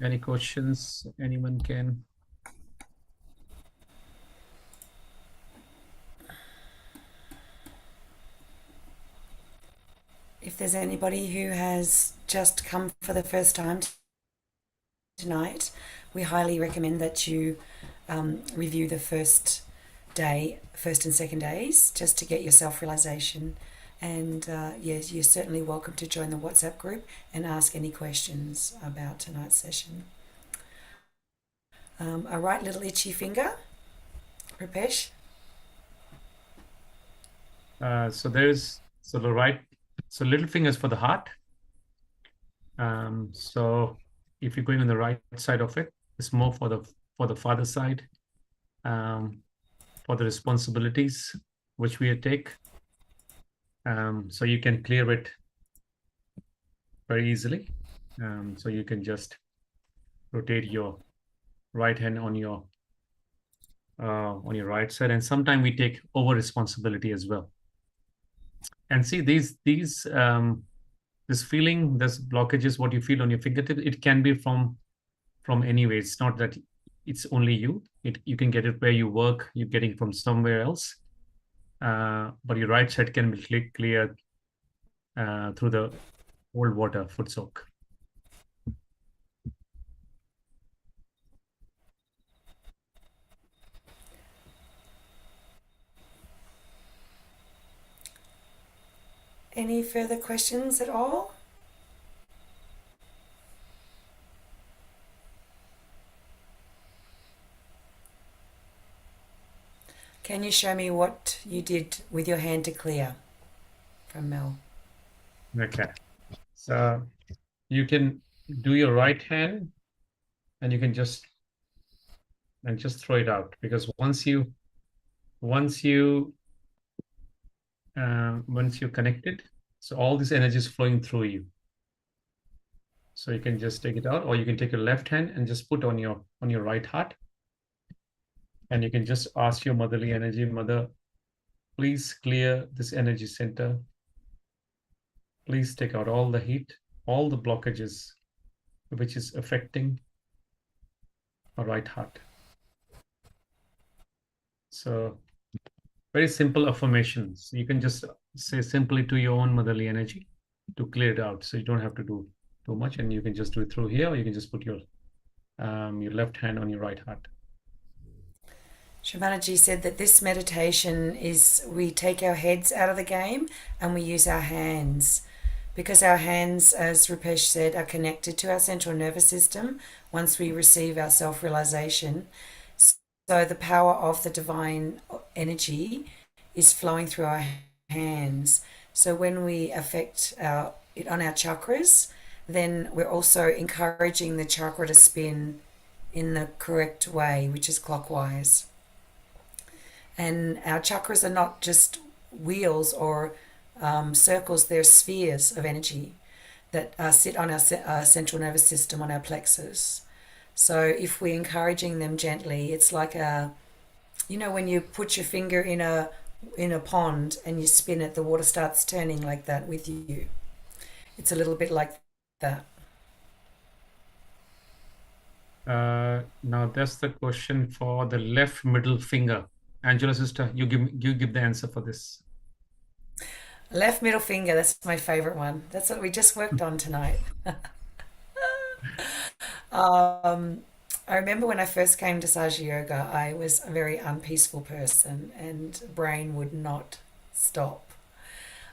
Any questions anyone can? If there's anybody who has just come for the first time tonight, we highly recommend that you review the first and second days, just to get your self-realization. And yes, you're certainly welcome to join the WhatsApp group and ask any questions about tonight's session. A right little itchy finger, Rupesh? So the right, so little fingers for the heart. So if you're going on the right side of it, it's more for the father side, for the responsibilities which we take. So you can clear it very easily. So you can just rotate your right hand on your right side, and sometimes we take over responsibility as well. And see this feeling, this blockages, what you feel on your fingertip, it can be from anywhere. It's not that it's only you. You can get it where you work, you're getting from somewhere else. But your right side can be cleared through the cold water foot soak. Any further questions at all? Can you show me what you did with your hand to clear? From Mel. Okay. So you can do your right hand and you can just throw it out, because once you connect it, so all this energy is flowing through you. So you can just take it out, or you can take your left hand and just put on your right heart, and you can just ask your motherly energy, Mother, please clear this energy center. Please take out all the heat, all the blockages which is affecting our right heart. So very simple affirmations. You can just say simply to your own motherly energy to clear it out. So you don't have to do too much, and you can just do it through here, or you can just put your left hand on your right heart. Shri Mataji said that this meditation is, we take our heads out of the game and we use our hands, because our hands, as Rupesh said, are connected to our central nervous system once we receive our self-realization. So the power of the divine energy is flowing through our hands. So when we affect it on our chakras, then we're also encouraging the chakra to spin in the correct way, which is clockwise. And our chakras are not just wheels or circles, they're spheres of energy that sit on our central nervous system, on our plexus. So if we're encouraging them gently, it's like when you put your finger in a pond and you spin it, the water starts turning like that with you. It's a little bit like that. Now that's the question for the left middle finger. Angela, sister, you give the answer for this. Left middle finger, that's my favorite one. That's what we just worked on tonight. I remember when I first came to Sahaja Yoga, I was a very unpeaceful person and brain would not stop.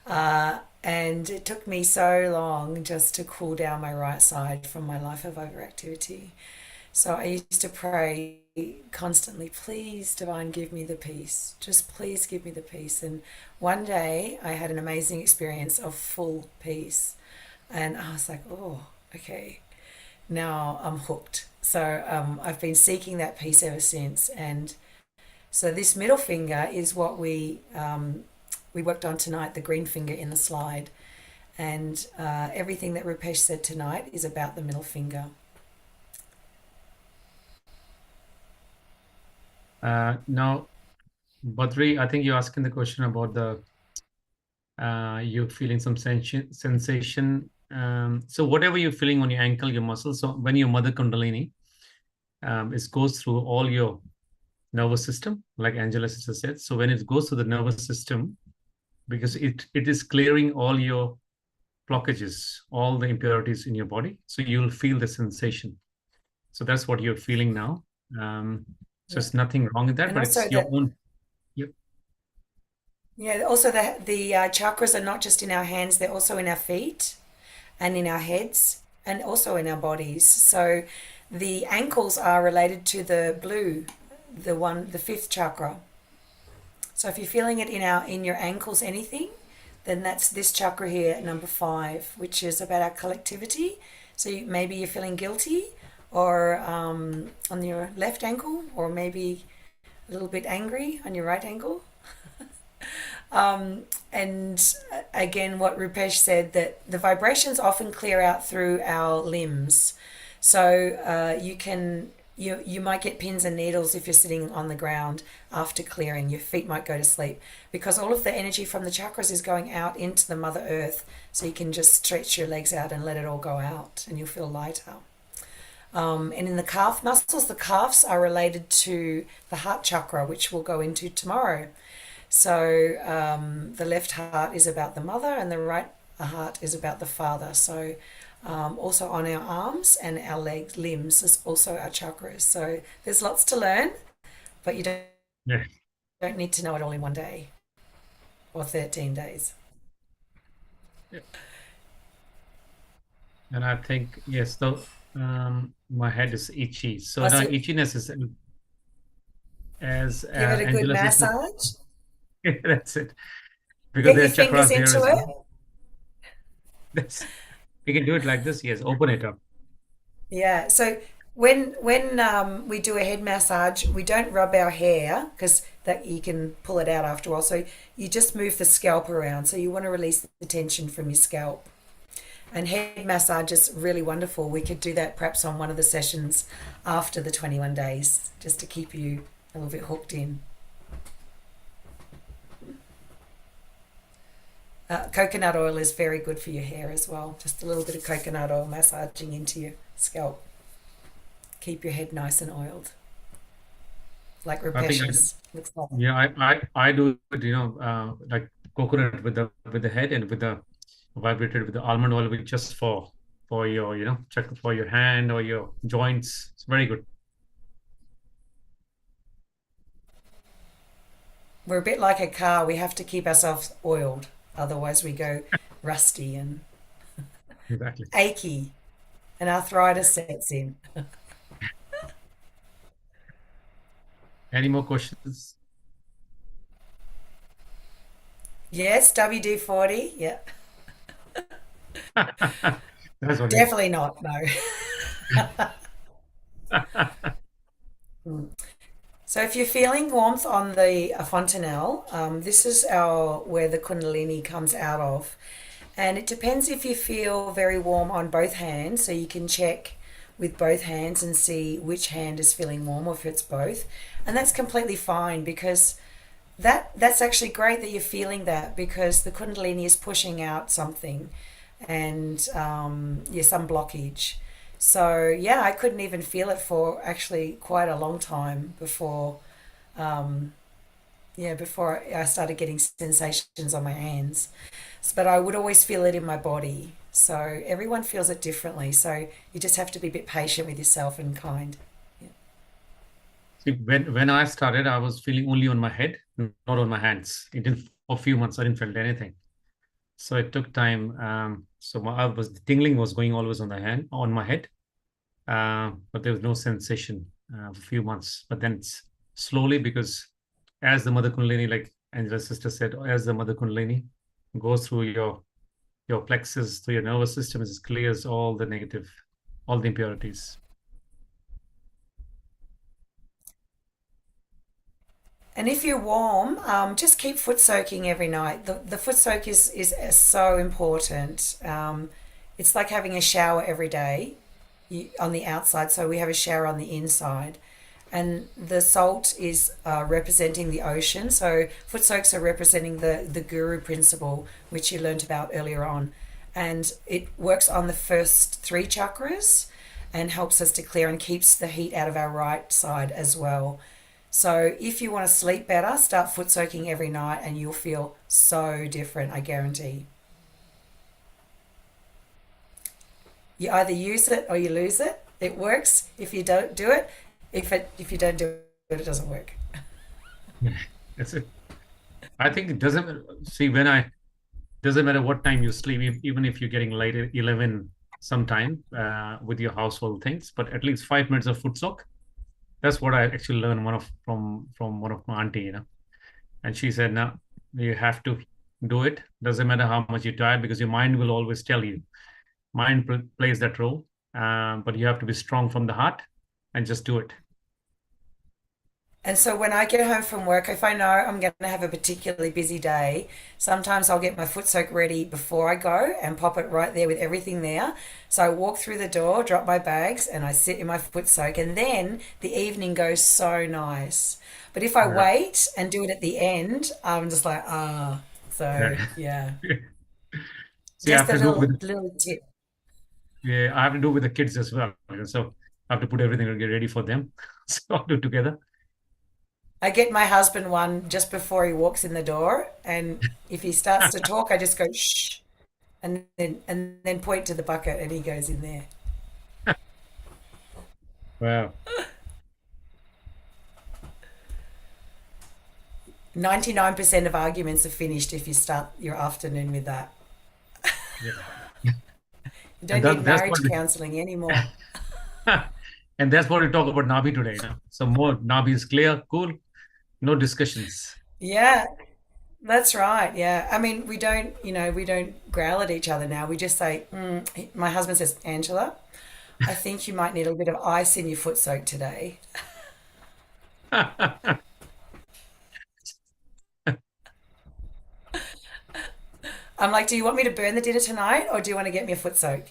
And it took me so long just to cool down my right side from my life of overactivity. So I used to pray constantly, please, Divine, give me the peace. Just please give me the peace. And one day I had an amazing experience of full peace. And I was like, oh, okay, now I'm hooked. So I've been seeking that peace ever since. And so this middle finger is what we worked on tonight, the green finger in the slide. And everything that Rupesh said tonight is about the middle finger. Now, Badri, I think you're asking the question about you're feeling some sensation. So whatever you're feeling on your ankle, your muscle, so when your mother Kundalini, it goes through all your nervous system, like Angela sister said. So when it goes through the nervous system, because it is clearing all your blockages, all the impurities in your body, so you'll feel the sensation. So that's what you're feeling now. So it's nothing wrong with that, And but also it's your own. Yep. Yeah, also the chakras are not just in our hands, they're also in our feet and in our heads and also in our bodies. So the ankles are related to the blue, the fifth chakra. So if you're feeling it in your ankles, anything, then that's this chakra here, number 5, which is about our collectivity. So maybe you're feeling guilty, or on your left ankle, or maybe a little bit angry on your right ankle. And again, what Rupesh said, that the vibrations often clear out through our limbs. So you might get pins and needles if you're sitting on the ground after clearing. Your feet might go to sleep because all of the energy from the chakras is going out into the Mother Earth. So you can just stretch your legs out and let it all go out and you'll feel lighter. And in the calf muscles, the calves are related to the heart chakra, which we'll go into tomorrow. So the left heart is about the mother and the right heart is about the father. So also on our arms and our legs, limbs is also our chakras. So there's lots to learn, but you don't need to know it all in one day or 13 days. Yeah. And I think, yes, though my head is itchy. So the itchiness is... as Give it a good Angela says, massage. that's it. Because Get your there are fingers chakras here into as it. well. That's, you can do it like this. Yes, open it up. Yeah. So when we do a head massage, we don't rub our hair because that you can pull it out after a while. So you just move the scalp around. So you want to release the tension from your scalp. And head massage is really wonderful. We could do that perhaps on one of the sessions after the 21 days, just to keep you a little bit hooked in. Coconut oil is very good for your hair as well. Just a little bit of coconut oil massaging into your scalp. Keep your head nice and oiled, like I think, Rupesh's. Looks like. yeah, I do it, like coconut with the head and with the vibrated with the almond oil, with just for your, check for your hand or your joints. It's very good. We're a bit like a car. We have to keep ourselves oiled, otherwise we go rusty and Exactly. achy, and arthritis sets in. Any more questions? Yes, WD-40. Yeah, That's what it definitely not. No. is. So if you're feeling warmth on the fontanelle, this is our where the Kundalini comes out of, and it depends if you feel very warm on both hands. So you can check with both hands and see which hand is feeling warm, or if it's both, and that's completely fine because that's actually great that you're feeling that, because the Kundalini is pushing out something, and yeah, some blockage. So yeah, I couldn't even feel it for actually quite a long time before, yeah, before I started getting sensations on my hands. But I would always feel it in my body. So everyone feels it differently. So you just have to be a bit patient with yourself and kind. Yeah. See, when I started, I was feeling only on my head, not on my hands. It didn't for a few months. I didn't feel anything. So it took time. So the tingling was going always on the hand, on my head, but there was no sensation for a few months. But then it's slowly, because as the Mother Kundalini, like Angela's sister said, as the Mother Kundalini goes through your plexus, through your nervous system, it clears all the negative, all the impurities. And if you're warm, just keep foot soaking every night. The foot soak is so important. It's like having a shower every day on the outside. So we have a shower on the inside. And the salt is representing the ocean. So foot soaks are representing the guru principle, which you learned about earlier on. And it works on the first three chakras and helps us to clear and keeps the heat out of our right side as well. So if you want to sleep better, start foot soaking every night and you'll feel so different, I guarantee. You either use it or you lose it. It works if you don't do it. If you don't do it, it doesn't work. That's it. I think it doesn't see doesn't matter what time you sleep, even if you're getting late at 11 sometime with your household things, but at least 5 minutes of foot soak. That's what I actually learned from one of my auntie, and she said, "No, you have to do it. Doesn't matter how much you're tired, because your mind will always tell you. Mind plays that role, but you have to be strong from the heart and just do it." And so when I get home from work, if I know I'm going to have a particularly busy day, sometimes I'll get my foot soak ready before I go and pop it right there with everything there. So I walk through the door, drop my bags, and I sit in my foot soak. And then the evening goes so nice. But if I Yeah. wait and do it at the end, I'm just like, ah. So yeah, See, I have just a to do it little tip. yeah, I have to do it with the kids as well. So I have to put everything and get ready for them. So I'll do it together. I get my husband one just before he walks in the door, and if he starts to talk, I just go shh, and then point to the bucket, and he goes in there. Wow. 99% of arguments are finished if you start your afternoon with that. Yeah. You And don't need that's marriage what counseling anymore. and that's what we talk about Nabi today. So more Nabi is clear, cool. No discussions. Yeah, that's right. Yeah. I mean, we don't growl at each other now. We just say, my husband says, Angela, I think you might need a bit of ice in your foot soak today. I'm like, do you want me to burn the dinner tonight or do you want to get me a foot soak?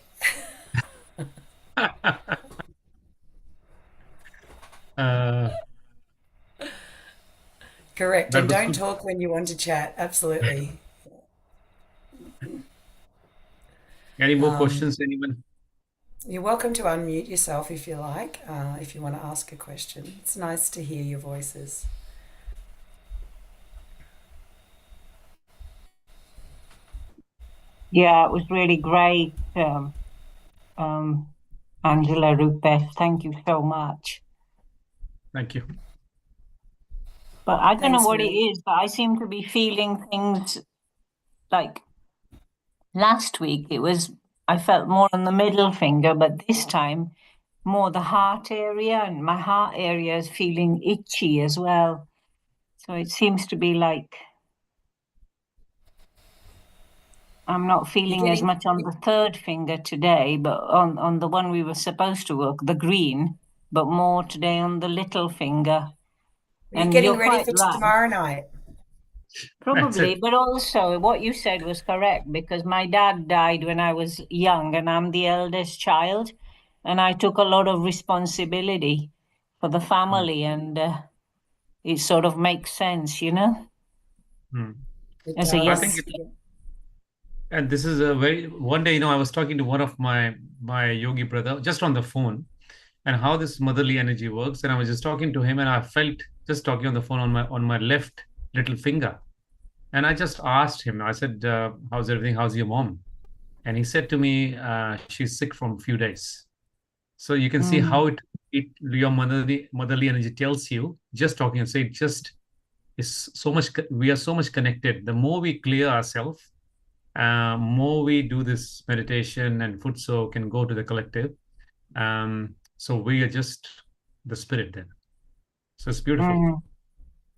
uh, Correct. that And was don't good. talk when you want to chat. Absolutely. Any more Um, questions, anyone? you're welcome to unmute yourself if you like, if you want to ask a question. It's nice to hear your voices. Yeah, it was really great, um, Angela Rupesh. Thank you so much. Thank you. But I don't know Thanks, what it Mel. is, but I seem to be feeling things like last week I felt more on the middle finger, but this time more the heart area, and my heart area is feeling itchy as well. So it seems to be like I'm not You're feeling as getting, much on the third finger today, but on the one we were supposed to work, the green, but more today on the little finger. you're And getting you're ready quite for right, tomorrow night. That's probably, it. but also what you said was correct because my dad died when I was young and I'm the eldest child, and I took a lot of responsibility for the Mm, family, and it sort of makes sense, you know, mm. It as a I think does. it, youngster. and this is a very one day, I was talking to one of my yogi brother just on the phone, and how this motherly energy works. And I was just talking to him, and I felt just talking on the phone on my left little finger. And I just asked him, I said, how's everything? How's your mom? And he said to me, she's sick from a few days. So you can see Mm, how it your motherly energy tells you just talking. So it just is so much. We are so much connected. The more we clear ourselves, more we do this meditation and foot soak and go to the collective. So we are just the spirit then. So it's beautiful. mm,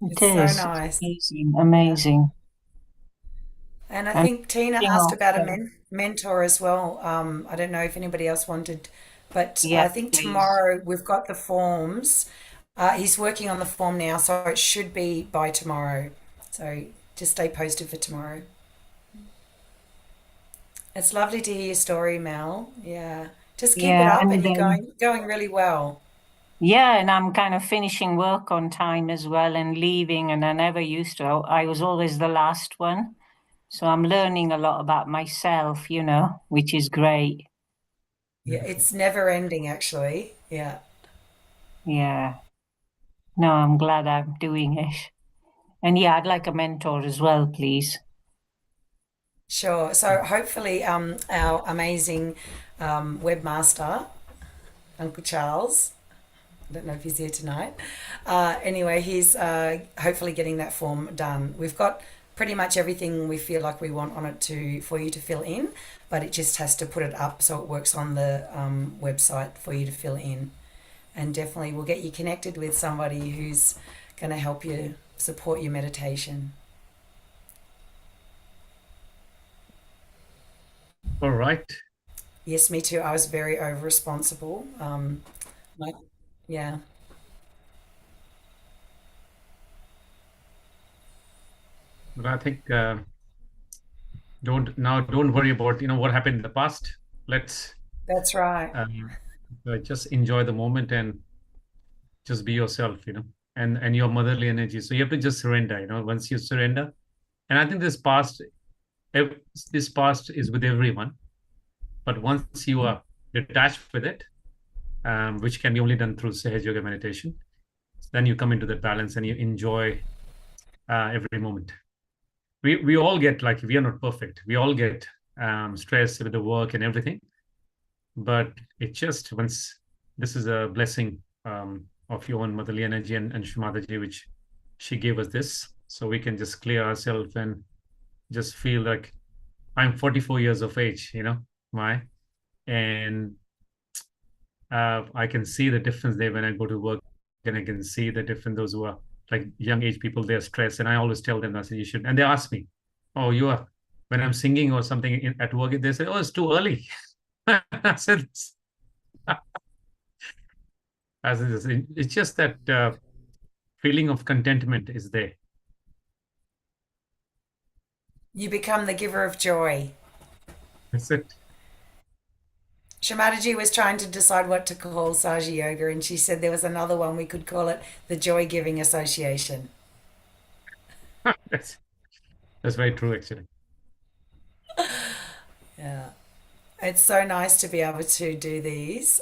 it It's so is. It's nice. amazing, Yeah. amazing. And I And think Tina you asked know, about a mentor as well. I don't know if anybody else wanted, but yes, I think please. tomorrow we've got the forms. He's working on the form now, so it should be by tomorrow. So just stay posted for tomorrow. It's lovely to hear your story, Mel. Yeah. Just keep it Yeah, up and and you're going really well. yeah, and I'm kind of finishing work on time as well and leaving, and I never used to. I was always the last one. So I'm learning a lot about myself, you know, which is great. Yeah, Beautiful. it's never ending actually. Yeah. Yeah. No, I'm glad I'm doing it. And yeah, I'd like a mentor as well, please. Sure. So hopefully our amazing webmaster, Uncle Charles, I don't know if he's here tonight. Anyway, he's hopefully getting that form done. We've got pretty much everything we feel like we want on it to for you to fill in, but it just has to put it up so it works on the website for you to fill in. And definitely, we'll get you connected with somebody who's going to help you support your meditation. All right. Yes, me too. I was very over responsible. Like, yeah, But I think don't worry about what happened in the past. Let's that's right. um, just enjoy the moment and just be yourself, and your motherly energy. So you have to just surrender. Once you surrender, and I think this past is with everyone. But once you are detached with it, which can be only done through Sahaja Yoga meditation, then you come into that balance and you enjoy every moment. We all get, like, we are not perfect. We all get stressed with the work and everything, but it just once this is a blessing of your own motherly energy and Shri Mataji, which she gave us this, so we can just clear ourselves and just feel like I'm 44 years of age, my and I can see the difference there when I go to work, and I can see the difference those who are like young age people, they're stressed, and I always tell them, I say you should, and they ask me, oh, you are, when I'm singing or something at work, they say, oh, it's too early. I said, it's just that feeling of contentment is there. You become the giver of joy. That's it. Shri Mataji was trying to decide what to call Sahaja Yoga, and she said there was another one we could call it the Joy Giving Association. that's that's very true, actually. Yeah. It's so nice to be able to do these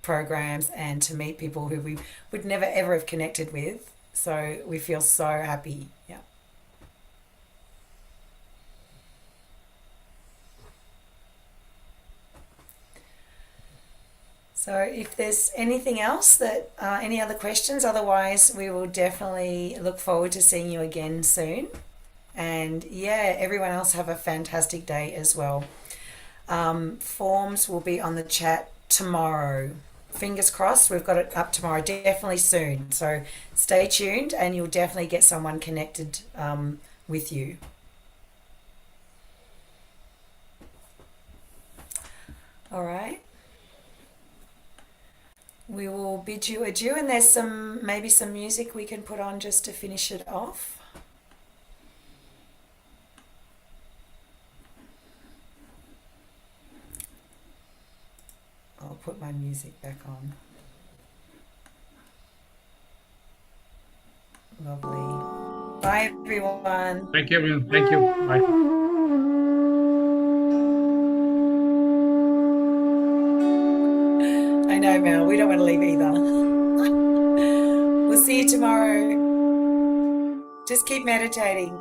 programs and to meet people who we would never ever have connected with. So we feel so happy. Yeah. So if there's anything else that, any other questions, otherwise we will definitely look forward to seeing you again soon. And yeah, everyone else have a fantastic day as well. Forms will be on the chat tomorrow. Fingers crossed, we've got it up tomorrow, definitely soon. So stay tuned and you'll definitely get someone connected with you. All right. We will bid you adieu, and there's maybe some music we can put on just to finish it off. I'll put my music back on. Lovely. Bye, everyone. Thank you, everyone. Thank you. Bye. I know, Mel, we don't want to leave either. We'll see you tomorrow. Just keep meditating.